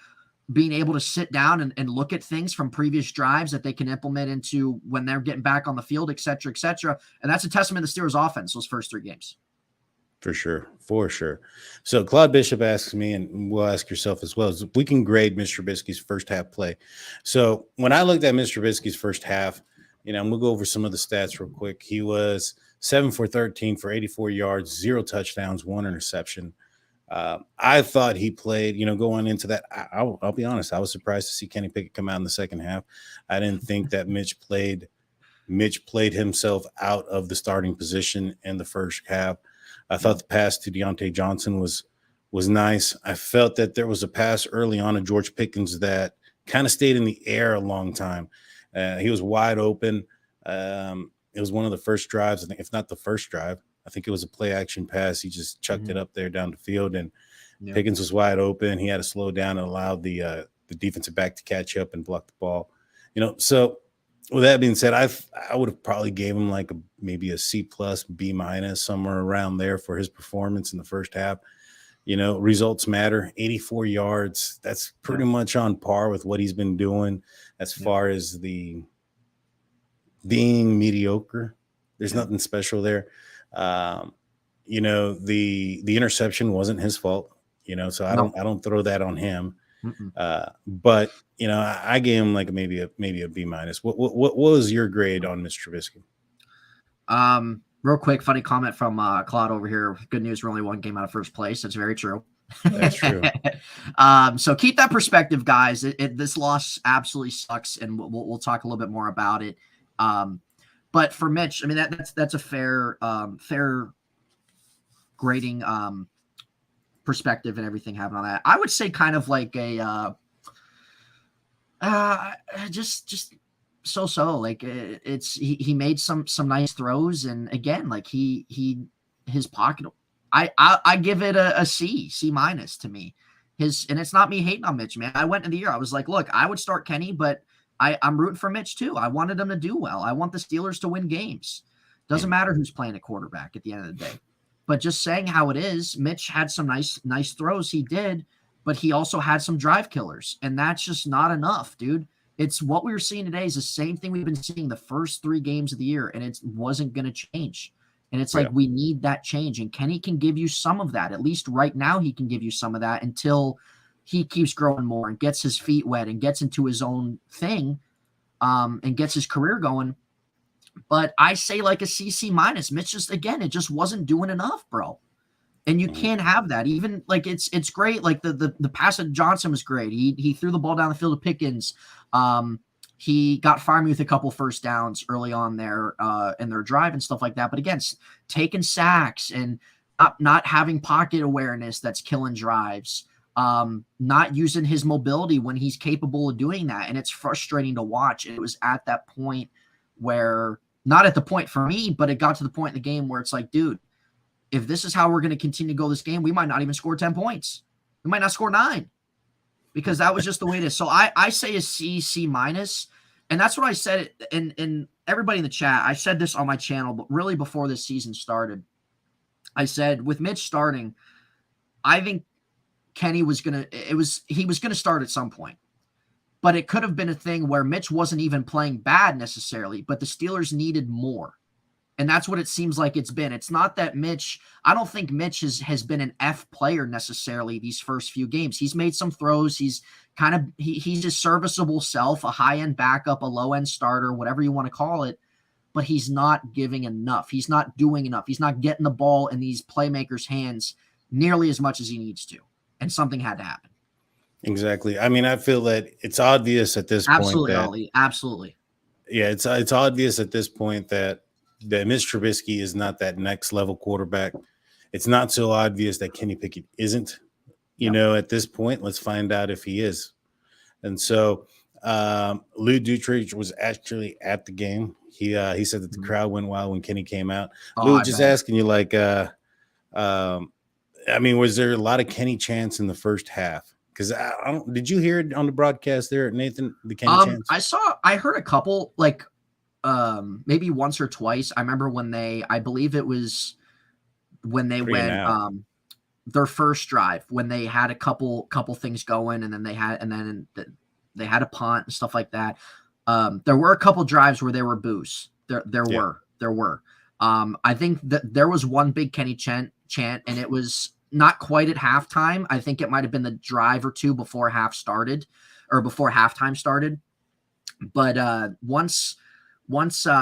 being able to sit down and look at things from previous drives that they can implement into when they're getting back on the field, et cetera, et cetera. And that's a testament to the Steelers offense, those first 3 games. For sure. For sure. So Claude Bishop asks me, and we'll ask yourself as well, is if we can grade Mr. Trubisky's first half play. So when I looked at Mr. Trubisky's first half, and we'll go over some of the stats real quick. He was 7 for 13 for 84 yards, 0 touchdowns, 1 interception. I thought he played, going into that. I'll be honest. I was surprised to see Kenny Pickett come out in the second half. I didn't think that Mitch played himself out of the starting position in the first half. I thought the pass to Deontay Johnson was nice. I felt that there was a pass early on to George Pickens that kind of stayed in the air a long time. He was wide open. It was one of the first drives, I think, if not the first drive. I think it was a play action pass. He just chucked it up there down the field, and Pickens was wide open. He had to slow down and allowed the defensive back to catch up and block the ball. So with that being said, I would have probably gave him like maybe a C+, B-, somewhere around there for his performance in the first half. Results matter. 84 yards. That's pretty much on par with what he's been doing as far as the being mediocre. There's nothing special there. The interception wasn't his fault. So I don't throw that on him. But I gave him like maybe a B-. What was your grade on Mr. Trubisky? Real quick, funny comment from Claude over here. Good news, we're only one game out of first place. That's very true. That's true. So keep that perspective, guys. This loss absolutely sucks, and we'll talk a little bit more about it. But for Mitch, I mean that's a fair grading perspective and everything happened on that. I would say kind of like a just so like it's he made some nice throws, and again like his pocket. I give it a C- to me. And it's not me hating on Mitch, man. I went in the year, I was like, look, I would start Kenny, but I'm rooting for Mitch too. I wanted him to do well. I want the Steelers to win games. Doesn't matter who's playing at quarterback at the end of the day. But just saying how it is, Mitch had some nice throws. He did, but he also had some drive killers, and that's just not enough, dude. It's what we were seeing today is the same thing we've been seeing the first 3 games of the year, and it wasn't going to change. And it's like we need that change, and Kenny can give you some of that. At least right now he can give you some of that until he keeps growing more and gets his feet wet and gets into his own thing and gets his career going. But I say like a C-. Mitch just, again, it just wasn't doing enough, bro. And you can't have that. Even like it's great. Like the pass at Johnson was great. He threw the ball down the field to Pickens. He got Freiermuth a couple first downs early on there in their drive and stuff like that. But again, taking sacks and not having pocket awareness that's killing drives. Not using his mobility when he's capable of doing that. And it's frustrating to watch. It was at that point where, not at the point for me, but it got to the point in the game where it's like, dude, if this is how we're going to continue to go this game, we might not even score 10 points. We might not score 9 because that was just the way it is. So I say a C-. And that's what I said. And everybody in the chat, I said this on my channel, but really before this season started, I said with Mitch starting, I think Kenny was going to start at some point. But it could have been a thing where Mitch wasn't even playing bad necessarily, but the Steelers needed more. And that's what it seems like it's been. It's not that I don't think Mitch has been an F player necessarily these first few games. He's made some throws. He's he's his serviceable self, a high-end backup, a low-end starter, whatever you want to call it. But he's not giving enough. He's not doing enough. He's not getting the ball in these playmakers' hands nearly as much as he needs to. And something had to happen. Exactly. I mean, I feel that it's obvious at this point that absolutely. Yeah, it's obvious at this point that Mitch Trubisky is not that next level quarterback. It's not so obvious that Kenny Pickett isn't. At this point, let's find out if he is. And so Lou Dutrich was actually at the game. He said that the crowd went wild when Kenny came out. Lou, just asking you, like, I mean, was there a lot of Kenny chants in the first half? Because did you hear it on the broadcast there, Nathan? The Kenny chants? I heard a couple, like maybe once or twice. I remember I believe it was when they went their first drive, when they had a couple things going, and then they had a punt and stuff like that. There were a couple drives where there were boos. There were. I think that there was one big Kenny chant chant, and it was not quite at halftime. I think it might have been the drive or two before halftime started. But once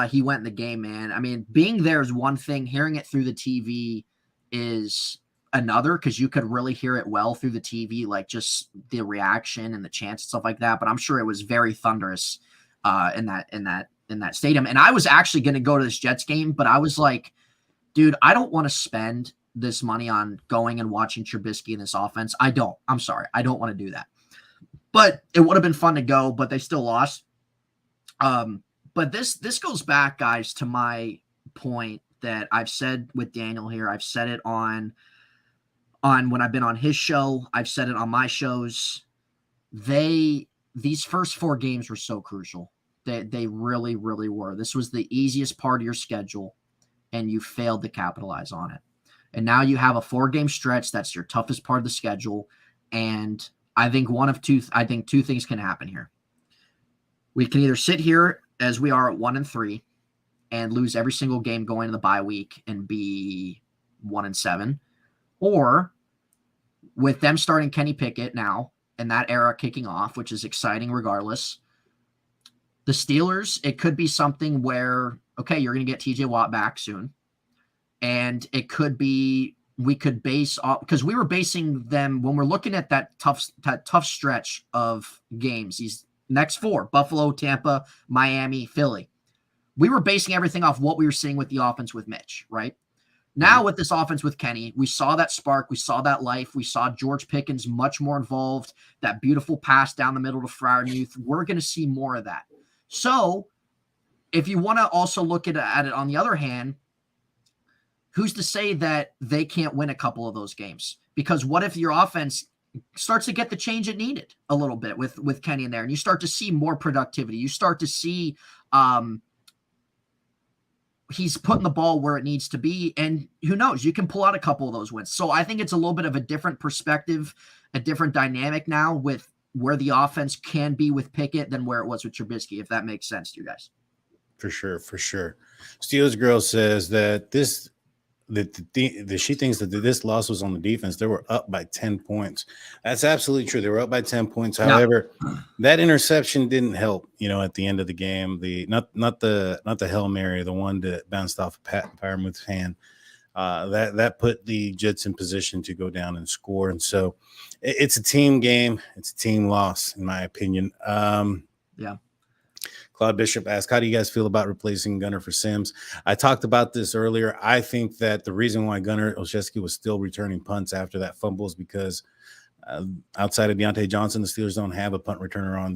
he went in the game, man, I mean, being there is one thing. Hearing it through the TV is another, because you could really hear it well through the TV, like just the reaction and the chants and stuff like that. But I'm sure it was very thunderous in that stadium. And I was actually going to go to this Jets game, but I was like, dude, I don't want to spend this money on going and watching Trubisky in this offense. I'm sorry. I don't want to do that. But it would have been fun to go, but they still lost. But this goes back, guys, to my point that I've said with Daniel here. I've said it on when I've been on his show. I've said it on my shows. These first 4 games were so crucial. They really, really were. This was the easiest part of your schedule, and you failed to capitalize on it. And now you have a 4-game stretch. That's your toughest part of the schedule. And I think two things can happen here. We can either sit here as we are at 1-3 and lose every single game going to the bye week and be 1-7, or with them starting Kenny Pickett now and that era kicking off, which is exciting regardless. The Steelers, it could be something where, okay, you're going to get TJ Watt back soon. And it could be, we could base off, because we were basing them when we're looking at that tough stretch of games, these next 4, Buffalo, Tampa, Miami, Philly. We were basing everything off what we were seeing with the offense with Mitch, right? Now with this offense with Kenny, we saw that spark. We saw that life. We saw George Pickens much more involved, that beautiful pass down the middle to Freiermuth. We're going to see more of that. So if you want to also look at it on the other hand, who's to say that they can't win a couple of those games? Because what if your offense starts to get the change it needed a little bit with Kenny in there, and you start to see more productivity. You start to see he's putting the ball where it needs to be, and who knows, you can pull out a couple of those wins. So I think it's a little bit of a different perspective, a different dynamic now with where the offense can be with Pickett than where it was with Trubisky, if that makes sense to you guys. For sure. Steelers Girl says that she thinks that this loss was on the defense. They were up by 10 points. That's absolutely true. They were up by 10 points. However, that interception didn't help, at the end of the game. Not the Hail Mary, the one that bounced off Pat Freiermuth's hand. That put the Jets in position to go down and score. And so it's a team game. It's a team loss, in my opinion. Yeah. Claude Bishop asked, how do you guys feel about replacing Gunnar for Sims? I talked about this earlier. I think that the reason why Gunnar Olszewski was still returning punts after that fumble is because outside of Deontay Johnson, the Steelers don't have a punt returner on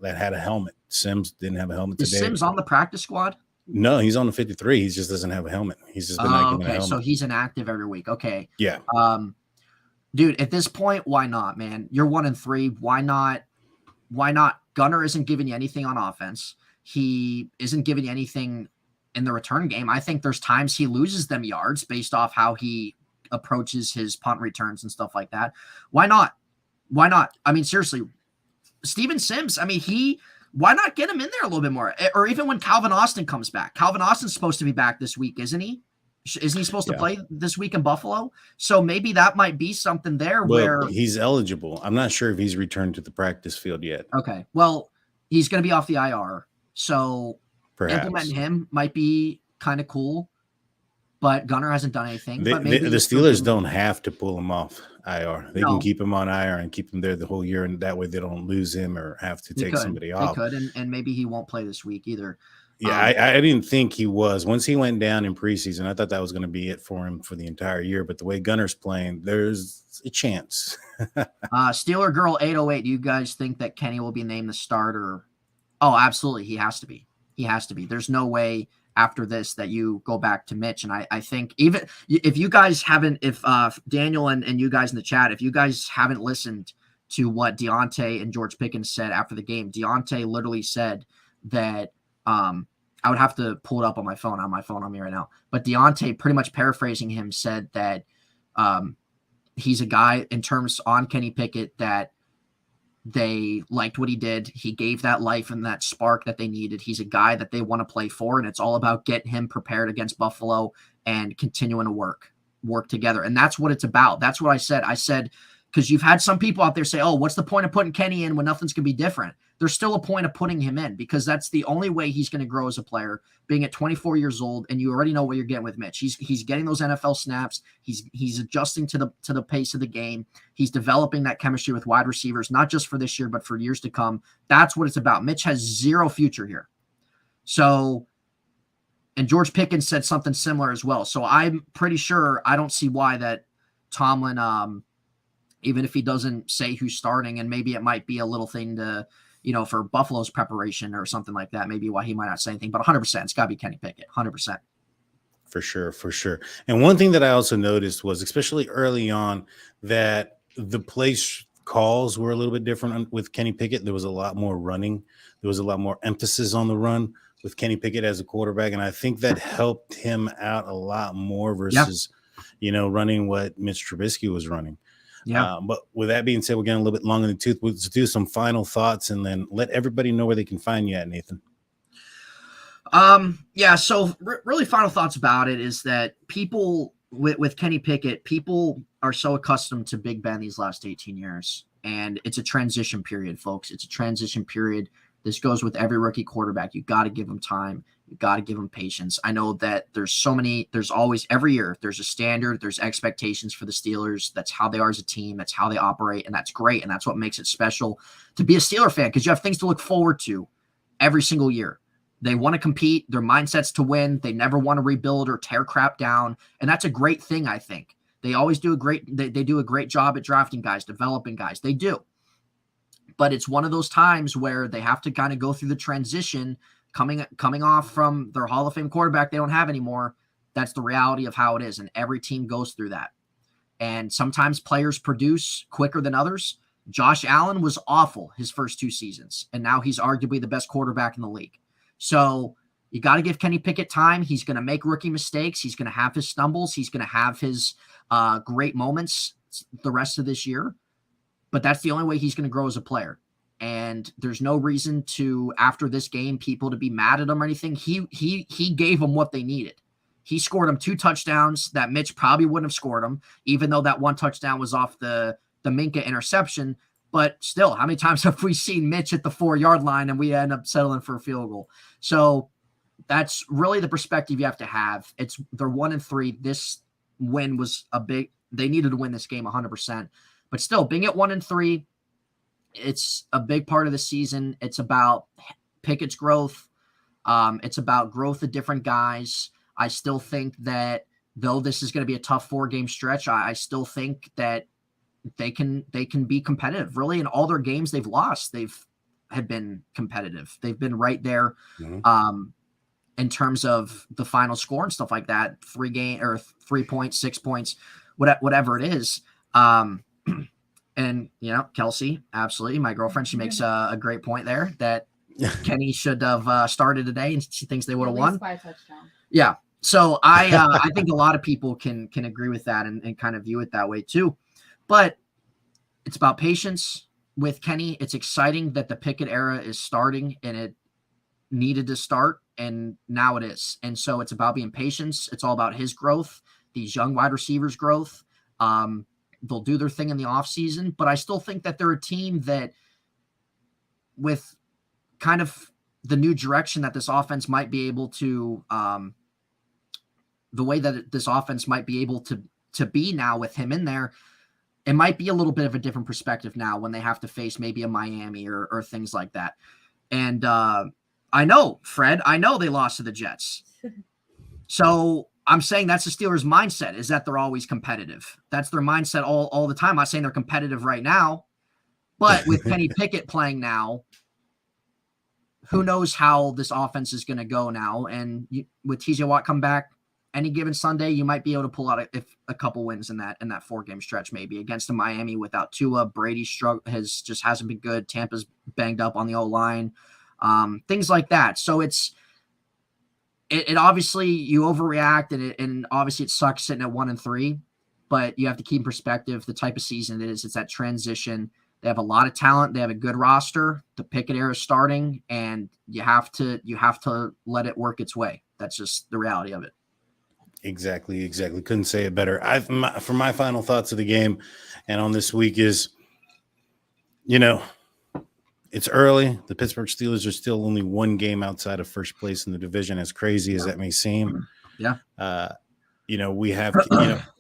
that had a helmet. Sims didn't have a helmet today. Is Sims on the practice squad? No, he's on the 53. He just doesn't have a helmet. He's just been not given a helmet. So he's inactive every week. Okay. Yeah. Dude, at this point, why not, man? You're 1-3. Why not? Gunnar isn't giving you anything on offense. He isn't giving you anything in the return game. I think there's times he loses them yards based off how he approaches his punt returns and stuff like that. Why not? I mean, seriously, Steven Sims, why not get him in there a little bit more? Or even when Calvin Austin comes back. Calvin Austin's supposed to be back this week, isn't he? Isn't he supposed to play this week in Buffalo? So maybe that might be something there where he's eligible. I'm not sure if he's returned to the practice field yet. Okay. Well, he's going to be off the IR. So perhaps implementing him might be kind of cool, but Gunnar hasn't done anything. The Steelers don't have to pull him off IR. They can keep him on IR and keep him there the whole year, and that way they don't lose him or have to take somebody off. They could, and maybe he won't play this week either. Yeah, I didn't think he was. Once he went down in preseason, I thought that was going to be it for him for the entire year. But the way Gunnar's playing, there's a chance. Steeler Girl 808, do you guys think that Kenny will be named the starter? Oh, absolutely. He has to be. There's no way after this that you go back to Mitch. And I think even if you guys haven't, if Daniel and you guys in the chat, if you guys haven't listened to what Deontay and George Pickens said after the game, Deontay literally said that I would have to pull it up on my phone on me right now. But Deontay, pretty much paraphrasing him, said that he's a guy in terms on Kenny Pickett that they liked what he did. He gave that life and that spark that they needed. He's a guy that they want to play for, and it's all about getting him prepared against Buffalo and continuing to work. work together. And that's what it's about. That's what I said. I said, because you've had some people out there say, oh, what's the point of putting Kenny in when nothing's going to be different? There's still a point of putting him in because that's the only way he's going to grow as a player, being at 24 years old. And you already know what you're getting with Mitch. He's getting those NFL snaps. He's adjusting to the pace of the game. He's developing that chemistry with wide receivers, not just for this year, but for years to come. That's what it's about. Mitch has zero future here. So, and George Pickens said something similar as well. So I'm pretty sure I don't see why that Tomlin, even if he doesn't say who's starting, and maybe it might be a little thing to, for Buffalo's preparation or something like that, maybe why he might not say anything, but 100%, it's got to be Kenny Pickett, 100%. For sure. And one thing that I also noticed was, especially early on, that the play calls were a little bit different with Kenny Pickett. There was a lot more running. There was a lot more emphasis on the run with Kenny Pickett as a quarterback. And I think that helped him out a lot more versus, running what Mitch Trubisky was running. Yeah. But with that being said, we're getting a little bit long in the tooth. Let's do some final thoughts and then let everybody know where they can find you at, Nathan. Yeah. So really final thoughts about it is that people with Kenny Pickett, people are so accustomed to Big Ben these last 18 years, and it's a transition period, folks. It's a transition period. This goes with every rookie quarterback. You got to give them time. You got to give them patience. I know that there's always every year, there's a standard, there's expectations for the Steelers. That's how they are as a team. That's how they operate. And that's great. And that's what makes it special to be a Steeler fan, because you have things to look forward to every single year. They want to compete. Their mindset's to win. They never want to rebuild or tear crap down. And that's a great thing, I think. They always do they do a great job at drafting guys, developing guys. They do. But it's one of those times where they have to kind of go through the transition coming off from their Hall of Fame quarterback they don't have anymore. That's the reality of how it is. And every team goes through that. And sometimes players produce quicker than others. Josh Allen was awful his first 2 seasons, and now he's arguably the best quarterback in the league. So you got to give Kenny Pickett time. He's going to make rookie mistakes. He's going to have his stumbles. He's going to have his great moments the rest of this year. But that's the only way he's going to grow as a player. And there's no reason to, after this game, people to be mad at him or anything. He gave them what they needed. He scored them 2 touchdowns that Mitch probably wouldn't have scored them, even though that 1 touchdown was off the Minka interception. But still, how many times have we seen Mitch at the 4-yard line and we end up settling for a field goal? So that's really the perspective you have to have. They're 1-3. This win was they needed to win this game 100%. But still, being at 1-3, it's a big part of the season. It's about Pickett's growth. It's about growth of different guys. I still think that though this is going to be a tough 4-game stretch, I still think that they can be competitive. Really, in all their games they've lost, have been competitive. They've been right there in terms of the final score and stuff like that. 3 points, 6 points, whatever it is. And, Kelsey, absolutely. My girlfriend, she makes a great point there that Kenny should have started today, and she thinks they would have won. By a touchdown. Yeah. So I think a lot of people can agree with that and kind of view it that way too. But it's about patience with Kenny. It's exciting that the Pickett era is starting, and it needed to start, and now it is. And so it's about being patient. It's all about his growth, these young wide receivers' growth. They'll do their thing in the offseason, but I still think that they're a team that, with kind of the new direction that this offense might be able to, the way that this offense might be able to be now with him in there, it might be a little bit of a different perspective now when they have to face maybe a Miami or things like that. And I know, Fred, they lost to the Jets. So I'm saying that's the Steelers' mindset, is that they're always competitive. That's their mindset all the time. I'm not saying they're competitive right now, but with Kenny Pickett playing now, who knows how this offense is going to go now. And with TJ Watt come back any given Sunday, you might be able to pull out a couple wins in that 4-game stretch, maybe against a Miami without Tua. Brady hasn't been good. Tampa's banged up on the O-line, things like that. So it obviously you overreact, and obviously it sucks sitting at 1-3, but you have to keep in perspective the type of season it is. It's that transition. They have a lot of talent. They have a good roster. The Pickett era is starting, and you have to let it work its way. That's just the reality of it. Exactly. Couldn't say it better. For my final thoughts of the game and on this week is, it's early. The Pittsburgh Steelers are still only one game outside of first place in the division, as crazy as that may seem. Yeah. We have,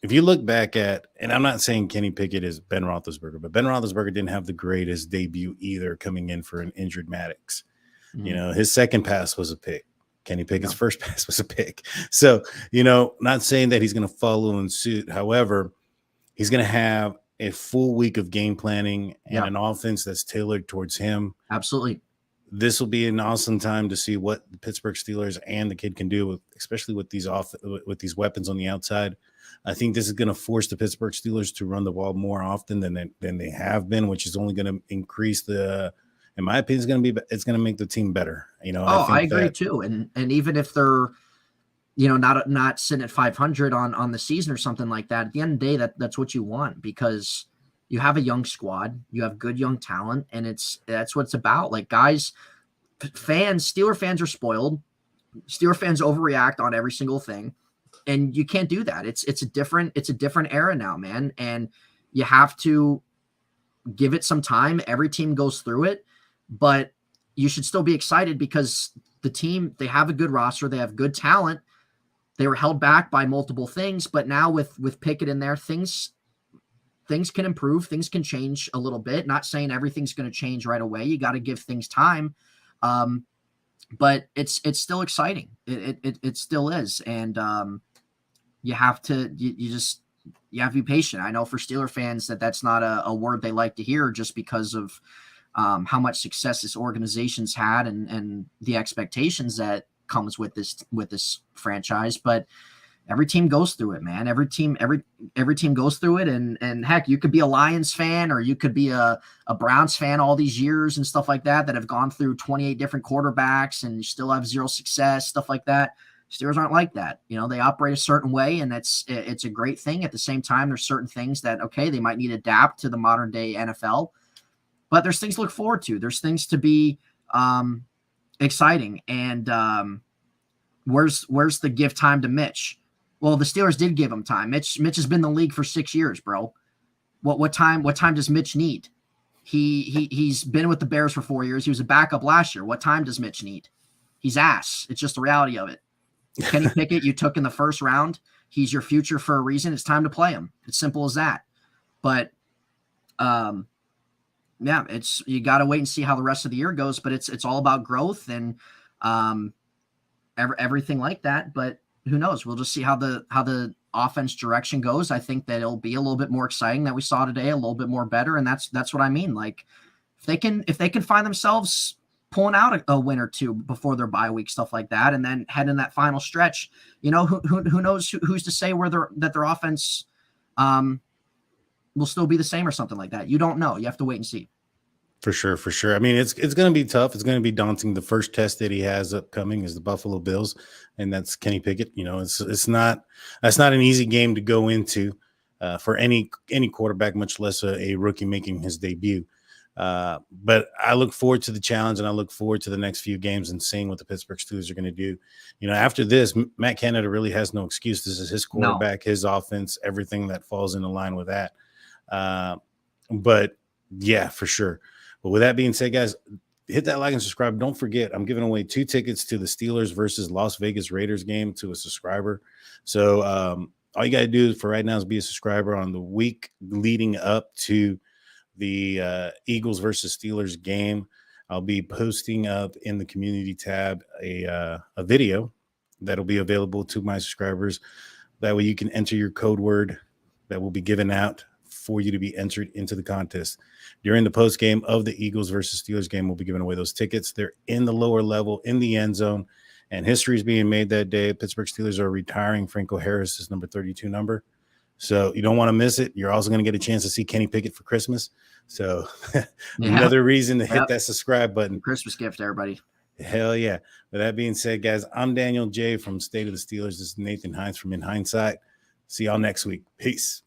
if you look back at, and I'm not saying Kenny Pickett is Ben Roethlisberger, but Ben Roethlisberger didn't have the greatest debut either, coming in for an injured Maddox. Mhm. His second pass was a pick. Kenny Pickett's first pass was a pick. So, not saying that he's going to follow in suit. However, he's going to have a full week of game planning and an offense that's tailored towards him. Absolutely. This will be an awesome time to see what the Pittsburgh Steelers and the kid can do, especially with these weapons on the outside. I think this is going to force the Pittsburgh Steelers to run the ball more often than they have been, which is only going to increase in my opinion, it's going to make the team better. I agree too. And even if they're, not sitting at 500 on the season or something like that, at the end of the day, that's what you want, because you have a young squad, you have good young talent, and that's what it's about. Like, guys, Steeler fans are spoiled. Steeler fans overreact on every single thing, and you can't do that. It's a different era now, man, and you have to give it some time. Every team goes through it, but you should still be excited because the team, they have a good roster, they have good talent. They were held back by multiple things, but now with Pickett in there, things can improve, things can change a little bit. Not saying everything's going to change right away. You got to give things time. But it's still exciting. It still is. And you have to be patient. I know for Steeler fans that's not a word they like to hear, just because of how much success this organization's had and the expectations that comes with this franchise. But every team goes through it, man. Every team goes through it. And heck, you could be a Lions fan, or you could be a Browns fan all these years and stuff like that have gone through 28 different quarterbacks and you still have zero success, stuff like that. Steelers aren't like that. They operate a certain way, and it's a great thing. At the same time, there's certain things that, okay, they might need to adapt to the modern day NFL, but there's things to look forward to. There's things to be exciting. And where's the give time to Mitch? Well, the Steelers did give him time. Mitch has been in the league for 6 years, bro. What time does Mitch need? He's been with the Bears for 4 years. He was a backup last year. What time does Mitch need? He's ass. It's just the reality of it. Kenny Pickett, you took in the first round. He's your future for a reason. It's time to play him. It's simple as that. But you got to wait and see how the rest of the year goes. But it's all about growth and everything like that. But who knows? We'll just see how the offense direction goes. I think that it'll be a little bit more exciting than we saw today, a little bit more better, and that's what I mean. Like, if they can find themselves pulling out a win or two before their bye week, stuff like that, and then head in that final stretch, who knows who's to say that their offense will still be the same or something like that. You don't know. You have to wait and see. For sure. I mean, it's going to be tough. It's going to be daunting. The first test that he has upcoming is the Buffalo Bills, and that's Kenny Pickett. That's not an easy game to go into for any quarterback, much less a rookie making his debut. But I look forward to the challenge, and I look forward to the next few games and seeing what the Pittsburgh Steelers are going to do. After this, Matt Canada really has no excuse. This is his quarterback, his offense, everything that falls into line with that. But yeah, for sure. But with that being said, guys, hit that like and subscribe. Don't forget, I'm giving away 2 tickets to the Steelers versus Las Vegas Raiders game to a subscriber. So all you got to do for right now is be a subscriber. On the week leading up to the Eagles versus Steelers game, I'll be posting up in the community tab a video that'll be available to my subscribers. That way you can enter your code word that will be given out for you to be entered into the contest. During the post game of the Eagles versus Steelers game, we'll be giving away those tickets. They're in the lower level in the end zone, and history is being made that day. Pittsburgh Steelers are retiring Franco Harris's number 32 number. So you don't want to miss it. You're also going to get a chance to see Kenny Pickett for Christmas. So another reason to hit that subscribe button. Christmas gift, everybody. Hell yeah. With that being said, guys, I'm Daniel J. from State of the Steelers. This is Nathan Hines from In Hindsight. See y'all next week. Peace.